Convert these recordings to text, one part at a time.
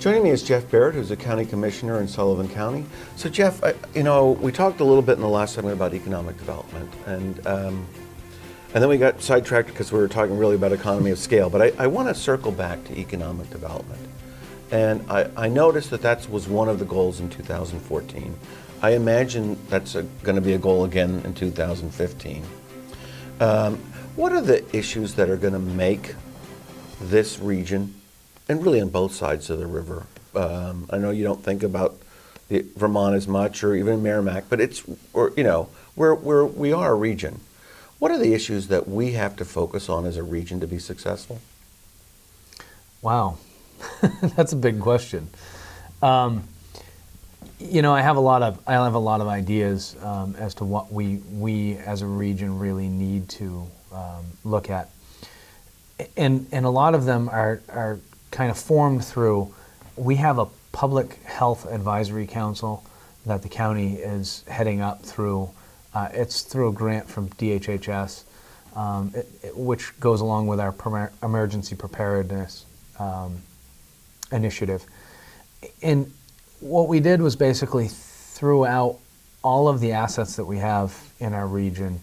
Joining me is Jeff Barrette, who's a county commissioner in Sullivan County. So Jeff, we talked a little bit in the last segment about economic development, and then we got sidetracked because we were talking really about economy of scale, but I want to circle back to economic development. And I noticed that was one of the goals in 2014. I imagine that's going to be a goal again in 2015. What are the issues that are going to make this region, and really on both sides of the river? I know you don't think about Vermont as much, or even Merrimack, but we are a region. What are the issues that we have to focus on as a region to be successful? Wow, that's a big question. I have a lot of ideas as to what we as a region really need to look at, and a lot of them are kind of formed through. We have a public health advisory council that the county is heading up through. It's through a grant from DHHS, which goes along with our emergency preparedness initiative. And what we did was basically threw out all of the assets that we have in our region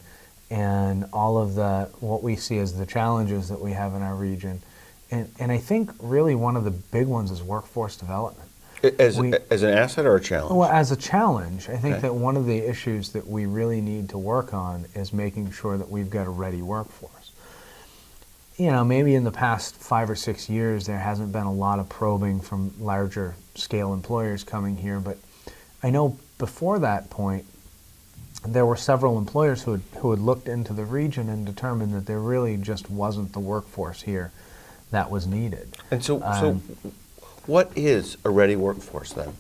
and all of what we see as the challenges that we have in our region. And I think really one of the big ones is workforce development. As an asset or a challenge? Well, as a challenge. I think that one of the issues that we really need to work on is making sure that we've got a ready workforce. Maybe in the past 5 or 6 years there hasn't been a lot of probing from larger scale employers coming here, but I know before that point there were several employers who had looked into the region and determined that there really just wasn't the workforce here that was needed. And so what is a ready workforce then?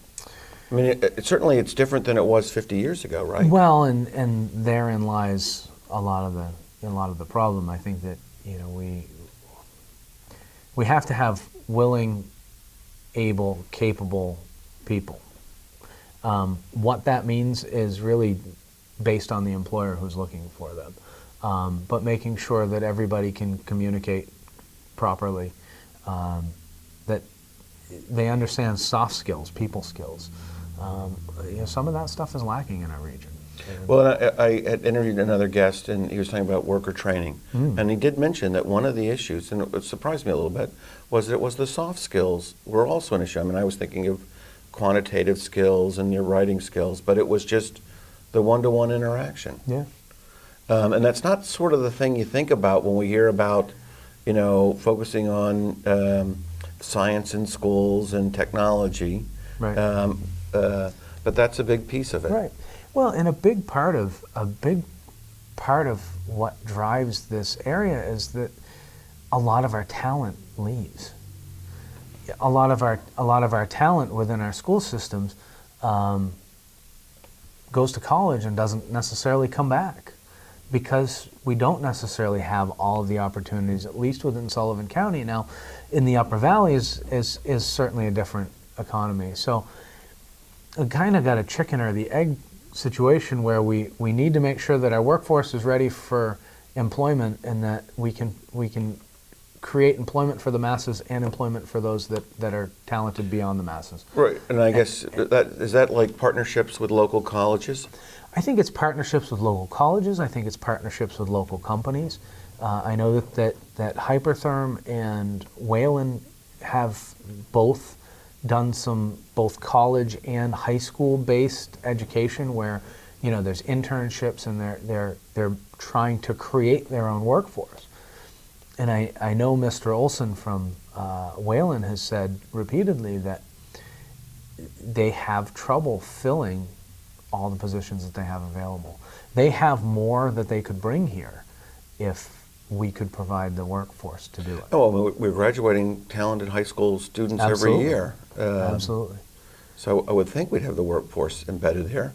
I mean, certainly it's different than it was 50 years ago, right? Well, and therein lies a lot of the problem. I think that we have to have willing, able, capable people. What that means is really based on the employer who's looking for them, but making sure that everybody can communicate properly, that they understand soft skills, people skills. Some of that stuff is lacking in our region. Well, I had interviewed another guest, and he was talking about worker training. And he did mention that one of the issues, and it surprised me a little bit, was that the soft skills were also an issue. I mean, I was thinking of quantitative skills and your writing skills, but it was just the one-to-one interaction. Yeah. And that's not sort of the thing you think about when we hear about, focusing on science in schools and technology. Right. But that's a big piece of it. Right. Well, and a big part of what drives this area is that a lot of our talent leaves. A lot of our talent within our school systems goes to college and doesn't necessarily come back, because we don't necessarily have all of the opportunities, at least within Sullivan County. Now, in the Upper Valley is certainly a different economy. So we kind of got a chicken or the egg situation where we need to make sure that our workforce is ready for employment, and that we can create employment for the masses and employment for those that are talented beyond the masses. Right, and I guess is that like partnerships with local colleges? I think it's partnerships with local colleges. I think it's partnerships with local companies. I know that Hypertherm and Whalen have both done some both college and high school based education where there's internships, and they're trying to create their own workforce. And I know Mr. Olson from Whalen has said repeatedly that they have trouble filling all the positions that they have available. They have more that they could bring here if we could provide the workforce to do it. Oh, we're graduating talented high school students every year. Absolutely. So I would think we'd have the workforce embedded here.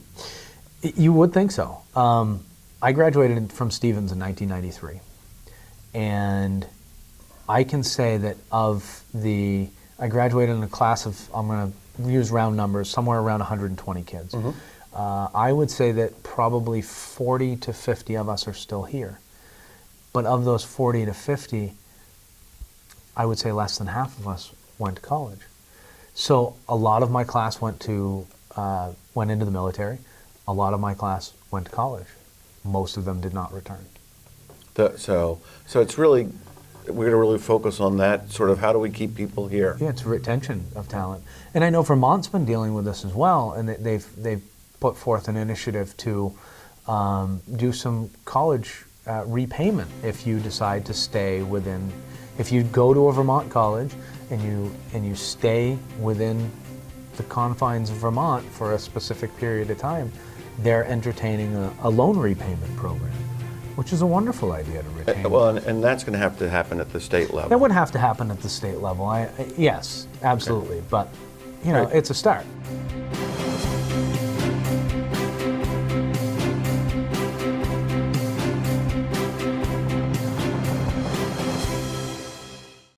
You would think so. I graduated from Stevens in 1993. And I can say that I graduated in a class of, I'm going to use round numbers, somewhere around 120 kids. Mm-hmm. I would say that probably 40 to 50 of us are still here. But of those 40 to 50, I would say less than half of us went to college. So a lot of my class went into the military. A lot of my class went to college. Most of them did not return. So it's really, we're going to really focus on that sort of how do we keep people here? Yeah, it's retention of talent. And I know Vermont's been dealing with this as well, and they've put forth an initiative to do some college repayment if you decide to stay within, if you go to a Vermont college and you stay within the confines of Vermont for a specific period of time, they're entertaining a loan repayment program, which is a wonderful idea to retain. Well, and that's going to happen at the state level. That would have to happen at the state level. Yes, absolutely. But, you know, Right. it's a start.